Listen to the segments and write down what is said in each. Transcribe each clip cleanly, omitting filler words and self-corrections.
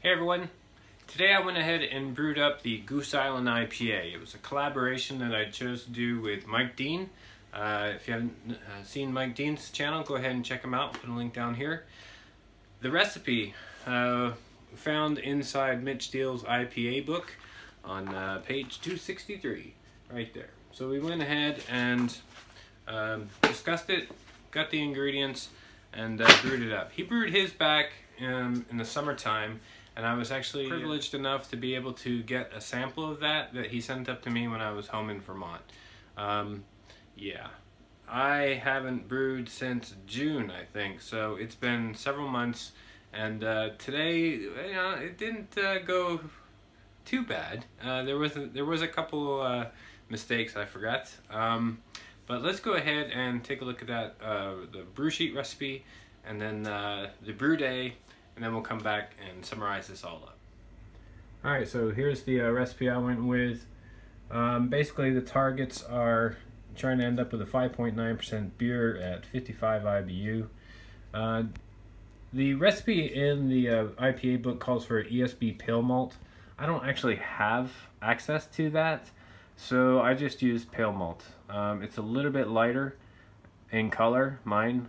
Hey everyone, today I went ahead and brewed up the Goose Island IPA. It was a collaboration that I chose to do with Mike Dean. If you haven't seen Mike Dean's channel, go ahead and check him out. I'll put a link down here. The recipe found inside Mitch Steele's IPA book on page 263, right there. So we went ahead and discussed it, got the ingredients, and brewed it up. He brewed his back in the summertime, and I was actually privileged enough to be able to get a sample of that he sent up to me when I was home in Vermont. Yeah, I haven't brewed since June, I think, so it's been several months, and today, it didn't go too bad. There was a couple mistakes I forgot, but let's go ahead and take a look at that, the brew sheet recipe, and then the Brewday, and then we'll come back and summarize this all up. Alright, so here's the recipe I went with. Basically the targets are trying to end up with a 5.9% beer at 55 IBU. The recipe in the IPA book calls for ESB Pale Malt. I don't actually have access to that, so I just used Pale Malt. It's a little bit lighter in color, mine,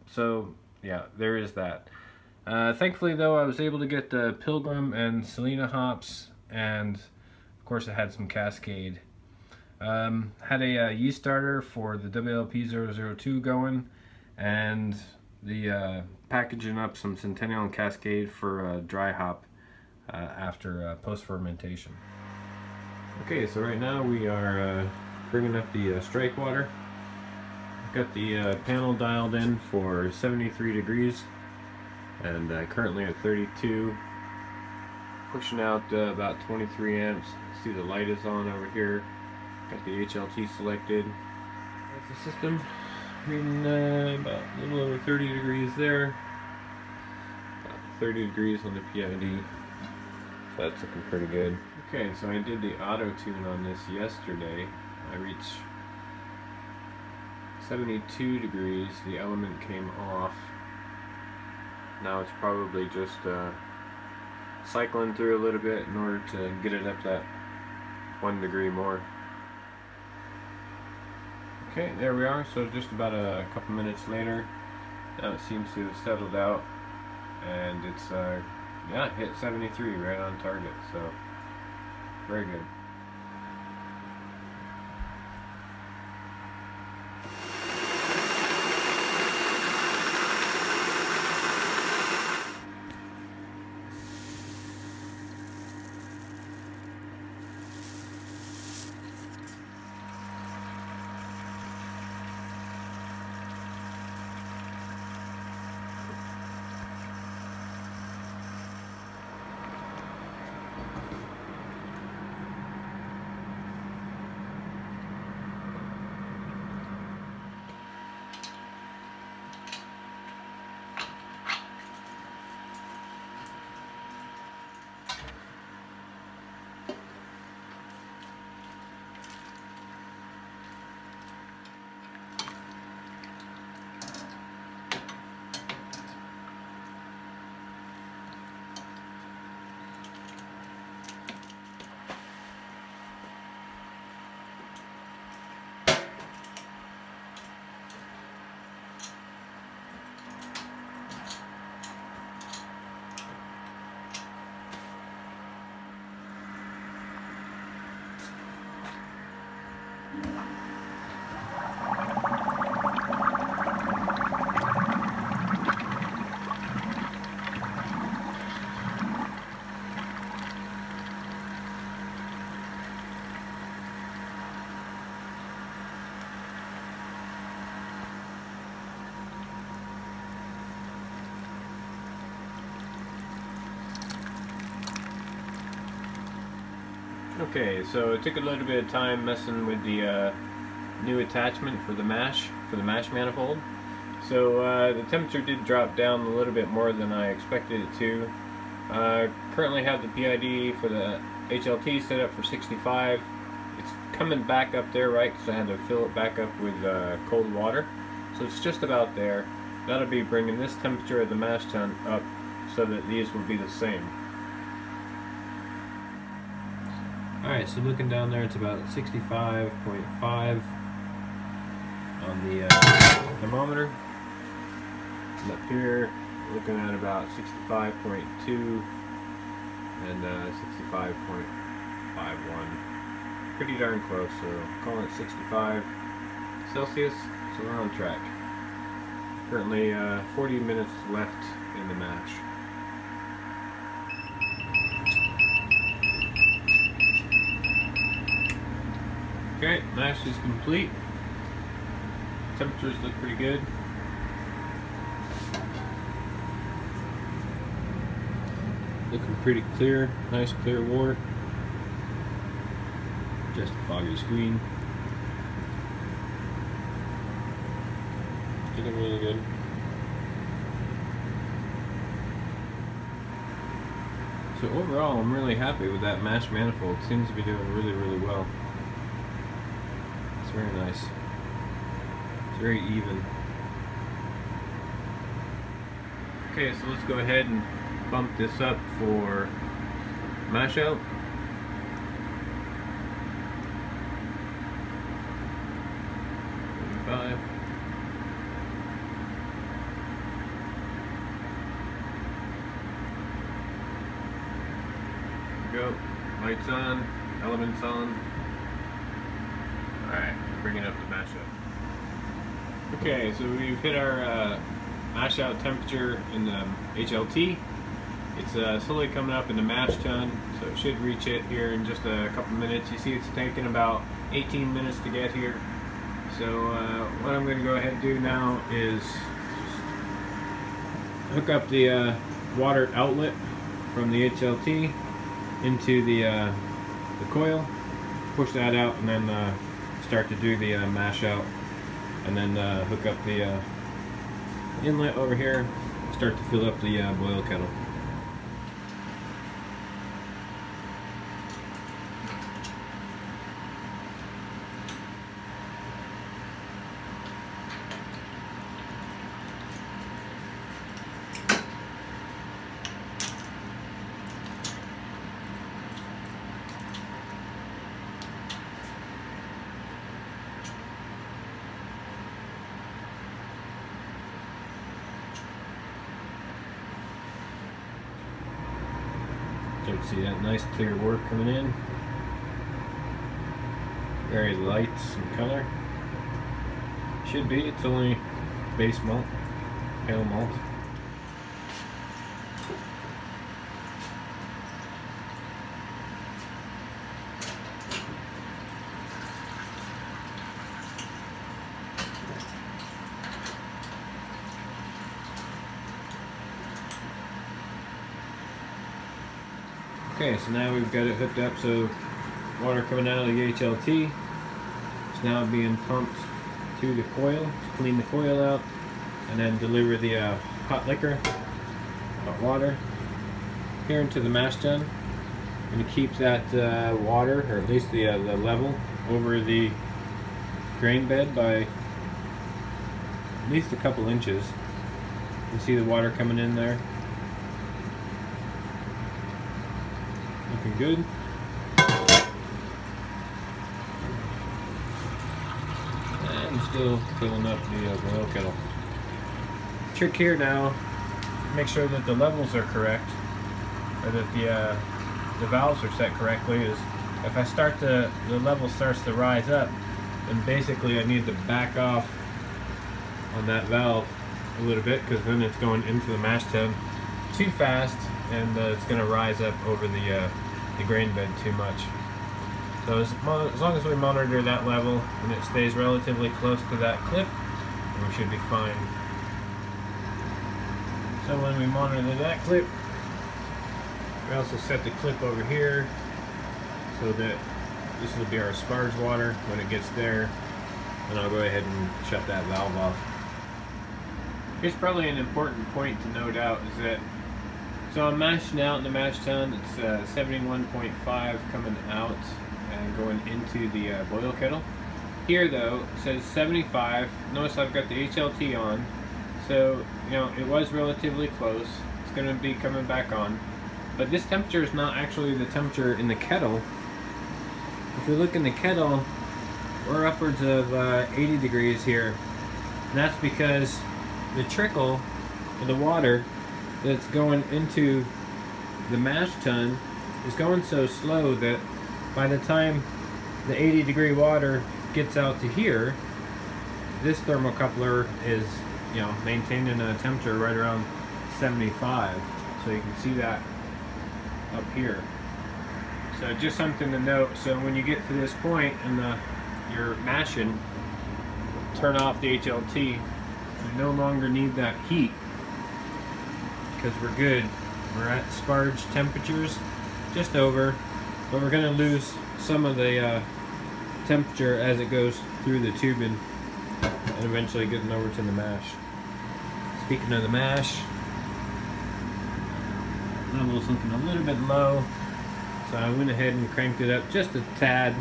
so yeah, there is that. Thankfully though, I was able to get the Pilgrim and Selena hops, and of course I had some Cascade. Had a yeast starter for the WLP002 going, and the packaging up some Centennial and Cascade for dry hop after post-fermentation. Okay, so right now we are bringing up the strike water. Got the panel dialed in for 73 degrees, and currently at 32, pushing out about 23 amps. See the light is on over here. Got the HLT selected. That's the system, reading about a little over 30 degrees there, about 30 degrees on the PID, so that's looking pretty good. Okay, so I did the auto tune on this yesterday. I reached 72 degrees, the element came off. Now it's probably just cycling through a little bit in order to get it up that 1 degree more. Okay, there we are. So just about a couple minutes later, now it seems to have settled out, and it's yeah, hit 73 right on target, so very good. Okay, so it took a little bit of time messing with the new attachment for the mash manifold. So the temperature did drop down a little bit more than I expected it to. Currently have the PID for the HLT set up for 65. It's coming back up there, right, because I had to fill it back up with cold water. So it's just about there. That'll be bringing this temperature of the mash tun up so that these will be the same. Alright, so looking down there, it's about 65.5 on the thermometer. And up here, looking at about 65.2 and 65.51. Pretty darn close, so calling it 65 Celsius, so we're on track. Currently 40 minutes left in the mash. Okay, mash is complete. Temperatures look pretty good. Looking pretty clear, nice clear wort. Just a foggy screen. Looking really good. So overall, I'm really happy with that mash manifold. It seems to be doing really, really well. It's very nice. It's very even. Okay, so let's go ahead and bump this up for mash out. There we go. Lights on, elements on. Alright, bringing up the mash out. Okay, so we've hit our mash out temperature in the HLT. It's slowly coming up in the mash tun, so it should reach it here in just a couple minutes. You see it's taking about 18 minutes to get here. So what I'm going to go ahead and do now is hook up the water outlet from the HLT into the coil, push that out, and then start to do the mash out, and then hook up the inlet over here, start to fill up the boil kettle. So you can see that nice clear wort coming in. Very light in color. Should be, it's only base malt, pale malt. Okay, so now we've got it hooked up, so water coming out of the HLT is now being pumped to the coil to clean the coil out, and then deliver the hot liquor, hot water, here into the mash tun. I'm going to keep that water, or at least the level, over the grain bed by at least a couple inches. You can see the water coming in there. Looking good. And still filling up the boil kettle. Trick here now, make sure that the levels are correct, or that the valves are set correctly, is if I start the level starts to rise up, then basically I need to back off on that valve a little bit, because then it's going into the mash tun too fast, and it's going to rise up over the grain bed too much. So as long as we monitor that level and it stays relatively close to that clip, we should be fine. So when we monitor that clip, we also set the clip over here so that this will be our sparge water when it gets there, and I'll go ahead and shut that valve off. Here's probably an important point to note out, is that so I'm mashing out in the mash tun. It's 71.5 coming out and going into the boil kettle. Here though, it says 75. Notice I've got the HLT on, so you know it was relatively close. It's going to be coming back on, but this temperature is not actually the temperature in the kettle. if we look in the kettle, we're upwards of 80 degrees here. And that's because the trickle of the water that's going into the mash tun is going so slow that by the time the 80 degree water gets out to here, this thermocoupler is, you know, maintaining a temperature right around 75. So you can see that up here. So just something to note. So when you get to this point and you're mashing, turn off the HLT. You no longer need that heat because we're good. We're at sparge temperatures, just over, but we're going to lose some of the temperature as it goes through the tubing and eventually getting over to the mash. Speaking of the mash, level's looking a little bit low, so I went ahead and cranked it up just a tad.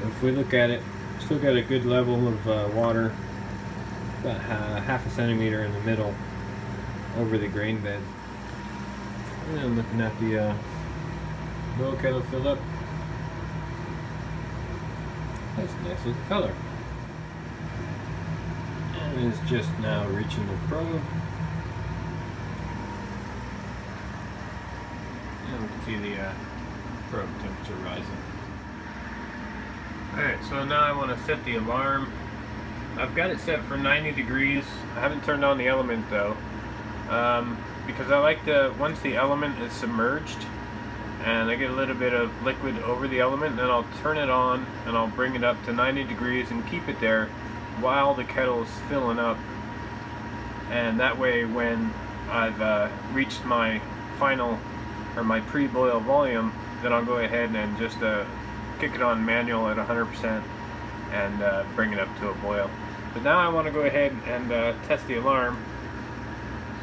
If we look at it, still got a good level of water, about half a centimeter in the middle over the grain bed. And then looking at the boil kettle fill up. That's a nice little color. And it's just now reaching the probe. And we can see the probe temperature rising. Alright, so now I want to set the alarm. I've got it set for 90 degrees. I haven't turned on the element though. Because I like to, once the element is submerged and I get a little bit of liquid over the element, then I'll turn it on and I'll bring it up to 90 degrees and keep it there while the kettle is filling up. And that way when I've reached my final, or my pre-boil volume, then I'll go ahead and just kick it on manual at 100% and bring it up to a boil. But now I want to go ahead and test the alarm.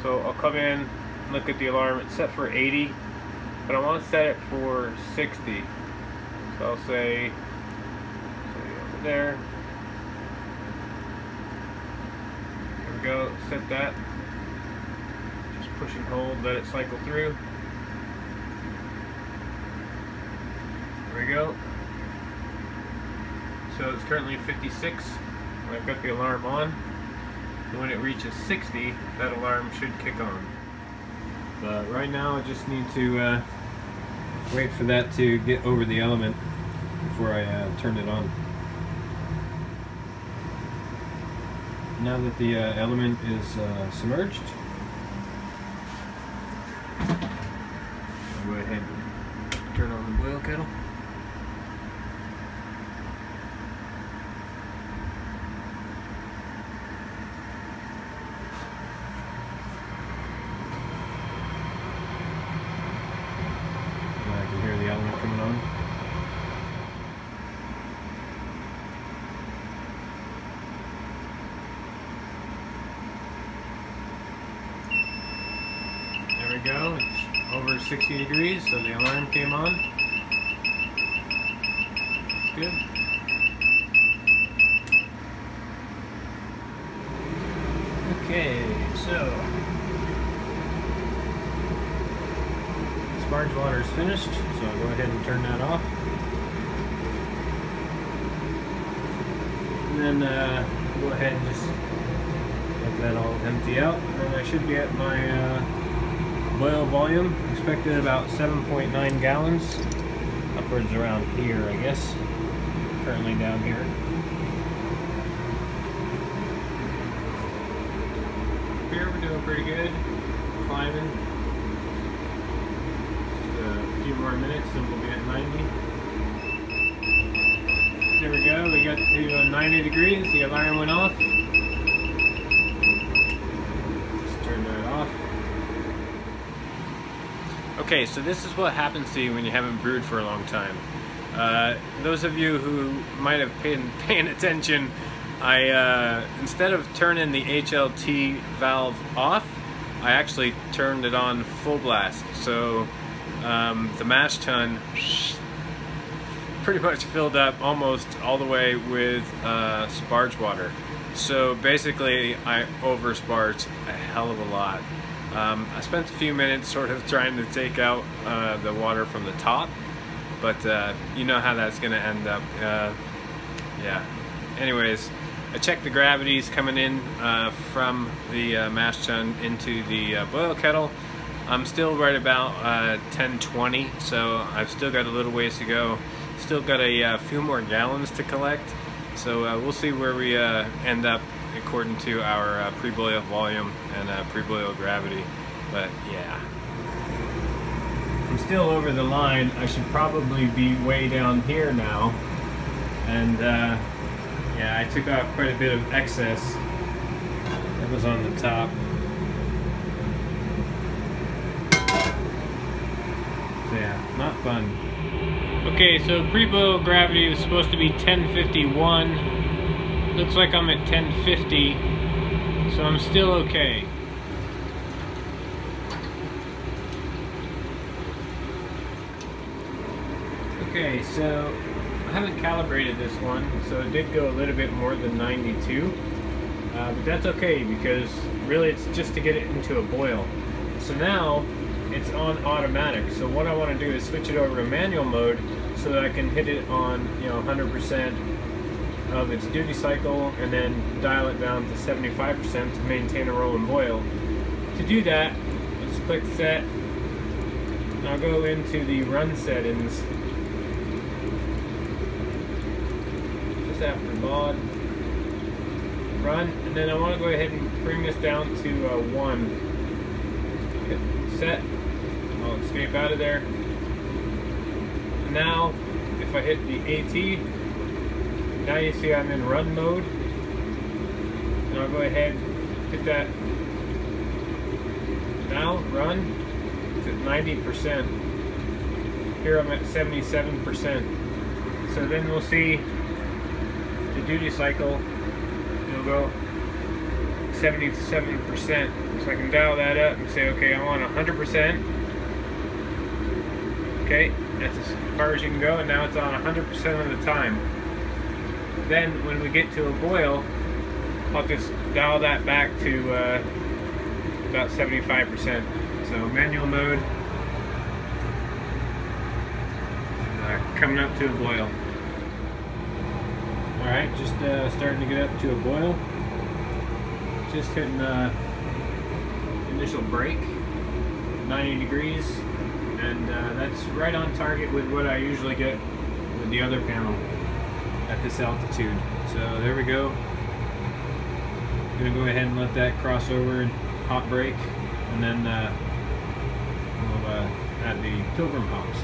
So I'll come in, look at the alarm. It's set for 80, but I want to set it for 60. So I'll say over there. There we go. Set that. Just push and hold. Let it cycle through. There we go. So it's currently 56, and I've got the alarm on. And when it reaches 60, that alarm should kick on. But right now I just need to wait for that to get over the element before I turn it on. Now that the element is submerged, I'll go ahead and turn on the boil kettle. Coming on. There we go. It's over 60 degrees, so the alarm came on. It's good. Okay, so sparge water is finished, so I'll go ahead and turn that off. And then go ahead and just let that all empty out. And then I should be at my boil volume, expected about 7.9 gallons, upwards around here, I guess. Currently down here. Here we're doing pretty good, climbing. Few more minutes and we'll be at 90. There we go, we got to 90 degrees, the alarm went off. Just turn that off. Okay, so this is what happens to you when you haven't brewed for a long time. Those of you who might have been paying attention, I instead of turning the HLT valve off, I actually turned it on full blast. So the mash tun pretty much filled up almost all the way with sparge water. So basically I over sparged a hell of a lot. I spent a few minutes sort of trying to take out the water from the top, but you know how that's gonna end up. Yeah. Anyways, I checked the gravities coming in from the mash tun into the boil kettle. I'm still right about 1020, so I've still got a little ways to go. Still got a few more gallons to collect, so we'll see where we end up according to our pre-boil volume and pre-boil gravity. But yeah, I'm still over the line. I should probably be way down here now, and yeah, I took off quite a bit of excess that was on the top. So yeah, not fun. Okay, so pre-boil gravity was supposed to be 1051. Looks like I'm at 1050, so I'm still okay. Okay, so I haven't calibrated this one, so it did go a little bit more than 92, but that's okay because really it's just to get it into a boil. So now it's on automatic. So what I want to do is switch it over to manual mode so that I can hit it on 100% of its duty cycle and then dial it down to 75% to maintain a rolling boil. To do that, let's click set, and I'll go into the run settings. Just after mod, run, and then I want to go ahead and bring this down to 1. Hit set. I'll escape out of there. And now, if I hit the AT, now you see I'm in run mode. And I'll go ahead, hit that. Now, run. It's at 90%. Here I'm at 77%. So then we'll see the duty cycle. It'll go 77%. So I can dial that up and say, okay, I want 100%. Okay, that's as far as you can go, and now it's on 100% of the time. Then when we get to a boil, I'll just dial that back to about 75%. So manual mode, coming up to a boil. Alright, just starting to get up to a boil. Just hitting the initial break, 90 degrees, and that's right on target with what I usually get with the other panel at this altitude. So there we go. I'm gonna go ahead and let that cross over and hot break, and then we'll add the Pilgrim hops.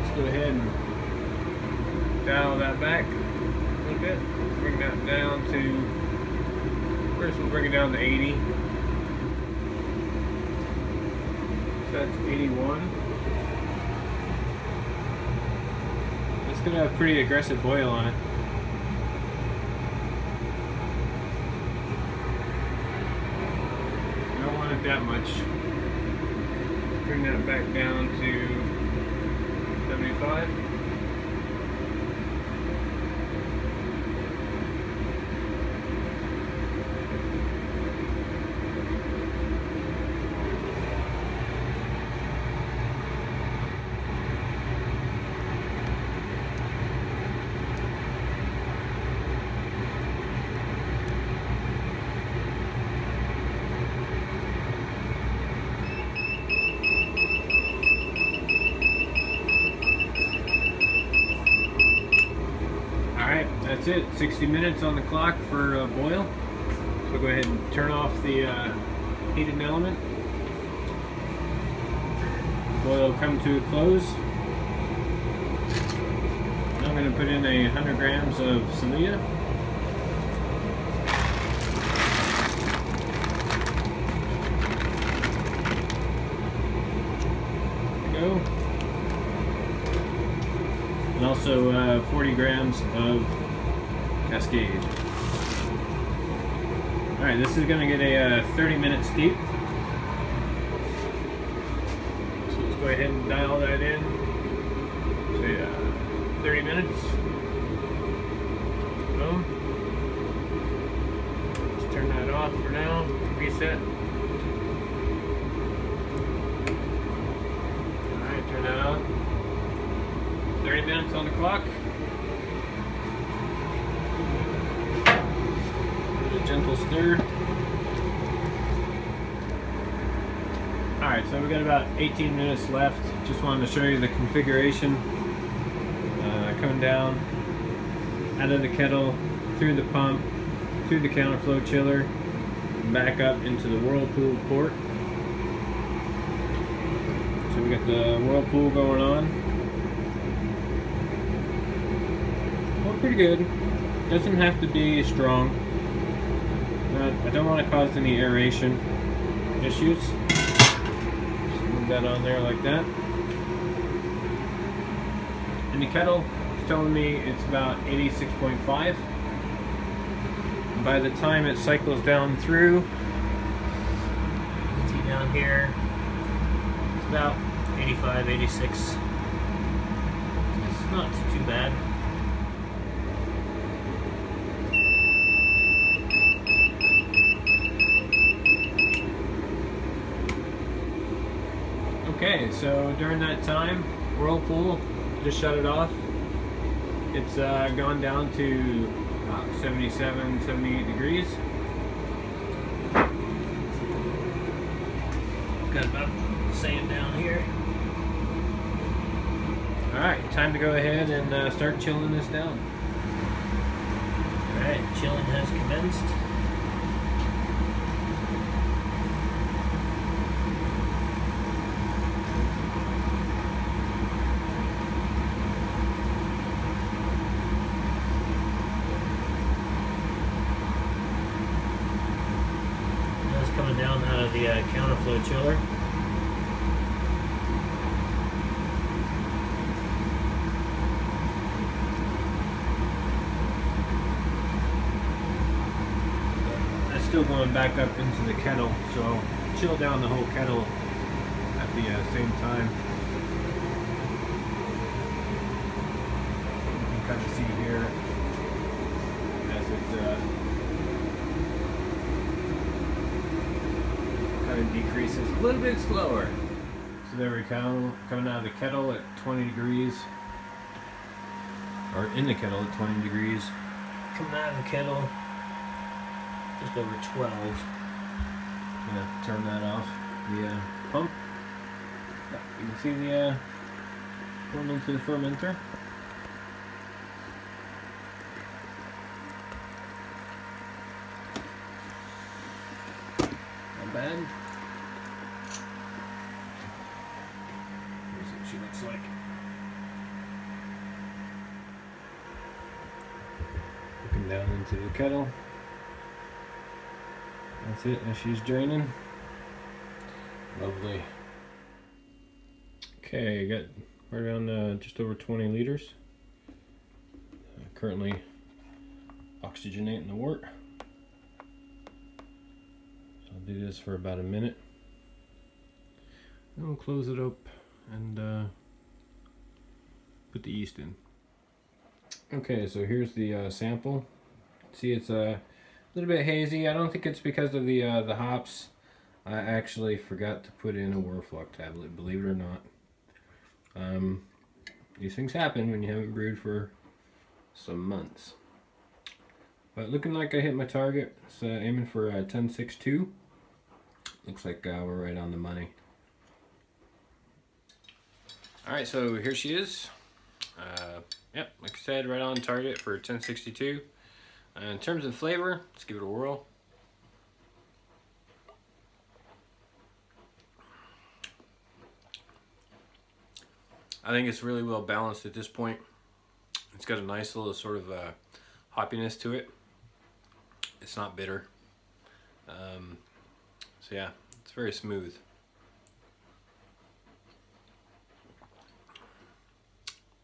Let's go ahead and dial that back a little bit. Bring that down to, first we'll bring it down to 80. So that's 81. It's gonna have a pretty aggressive boil on it. I don't want it that much. Bring that back down to 75. That's it, 60 minutes on the clock for a boil. So go ahead and turn off the heated element. Boil will come to a close. Now I'm going to put in 100 grams of Celia. Go. And also 40 grams of Cascade. Alright, this is going to get a 30-minute steep. So let's go ahead and dial that in. So yeah, 30 minutes. Boom. Let's turn that off for now. Reset. o'clock. A gentle stir. Alright, so we got about 18 minutes left. Just wanted to show you the configuration. Coming down out of the kettle, through the pump, through the counterflow chiller, and back up into the whirlpool port. So we got the whirlpool going on. Well, pretty good. Doesn't have to be strong. But I don't want to cause any aeration issues. Just move that on there like that. And the kettle is telling me it's about 86.5. By the time it cycles down through, see down here, it's about 85, 86. It's not too bad. Okay, so during that time, whirlpool, just shut it off. It's gone down to about 77, 78 degrees. Got about the same down here. Alright, time to go ahead and start chilling this down. Alright, chilling has commenced. Coming down out of the counterflow chiller. That's still going back up into the kettle, so chill down the whole kettle at the same time. You can kind of see here as it's decreases a little bit slower. So there we go, coming out of the kettle at 20 degrees, or in the kettle at 20 degrees. Coming out of the kettle, just over 12. I'm gonna turn that off, the pump. You can see the going into the fermenter. Not bad. Here's what she looks like. Looking down into the kettle. That's it, as she's draining. Lovely. Okay, I got right around just over 20 liters. Currently oxygenating the wort. So I'll do this for about a minute. Then we'll close it up and put the yeast in. Okay, so here's the sample. See, it's a little bit hazy. I don't think it's because of the hops. I actually forgot to put in a Whirlfloc tablet, believe it or not. These things happen when you haven't brewed for some months. But looking like I hit my target. It's aiming for 10.62. Looks like we're right on the money. Alright, so here she is. Yep, like I said, right on target for 10.62. In terms of flavor, let's give it a whirl. I think it's really well balanced at this point. It's got a nice little sort of hoppiness to it. It's not bitter. So yeah, it's very smooth.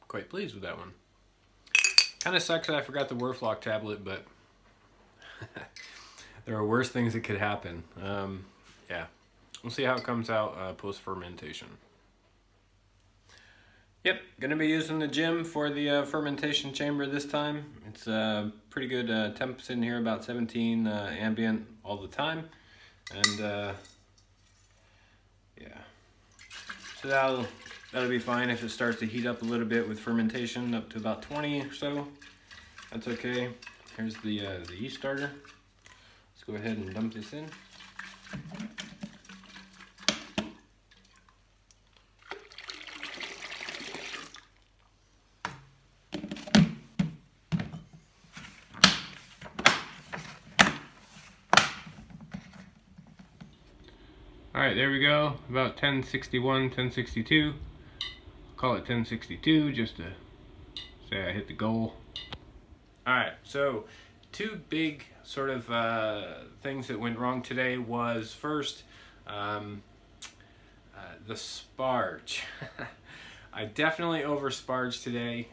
Quite pleased with that one. Kind of sucks that I forgot the Whirlfloc tablet, but there are worse things that could happen. Yeah, we'll see how it comes out post-fermentation. Yep, gonna be using the Gym for the fermentation chamber this time. It's pretty good temps in here, about 17 ambient all the time. And yeah, so that'll that'll be fine if it starts to heat up a little bit with fermentation, up to about 20 or so. That's okay. Here's the yeast starter. Let's go ahead and dump this in. Alright, there we go, about 1061, 1062. Call it 1062 just to say I hit the goal. Alright, so two big sort of things that went wrong today was first, the sparge. I definitely over sparged today,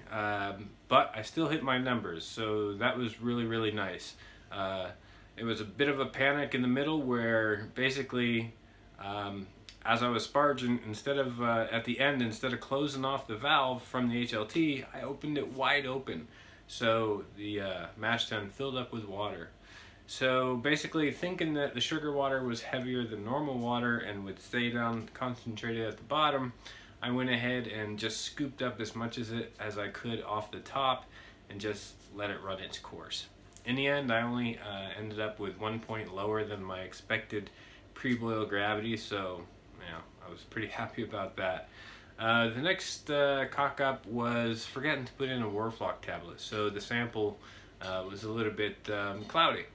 but I still hit my numbers, so that was really, really nice. It was a bit of a panic in the middle where basically as I was sparging, instead of at the end, instead of closing off the valve from the HLT, I opened it wide open, so the mash tun filled up with water. So basically, thinking that the sugar water was heavier than normal water and would stay down concentrated at the bottom, I went ahead and just scooped up as much as I could off the top and just let it run its course. In the end, I only ended up with 1 point lower than my expected pre-boil gravity, so yeah, I was pretty happy about that. The next cock up was forgetting to put in a Warflock tablet, so the sample was a little bit cloudy.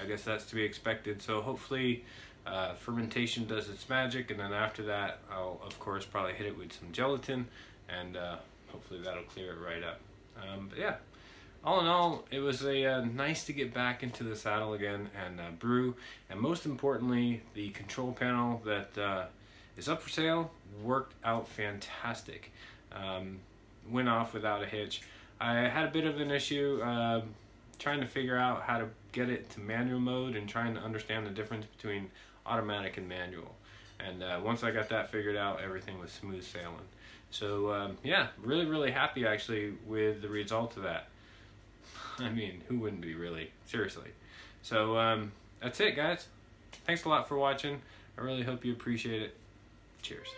I guess that's to be expected, so hopefully fermentation does its magic, and then after that I'll of course probably hit it with some gelatin, and hopefully that'll clear it right up. But yeah, all in all, it was nice to get back into the saddle again and brew, and most importantly, the control panel that is up for sale worked out fantastic. Went off without a hitch. I had a bit of an issue trying to figure out how to get it to manual mode and trying to understand the difference between automatic and manual. And once I got that figured out, everything was smooth sailing. So yeah, really, really happy actually with the result of that. I mean, who wouldn't be, really? Seriously. So that's it, guys. Thanks a lot for watching. I really hope you appreciate it. Cheers.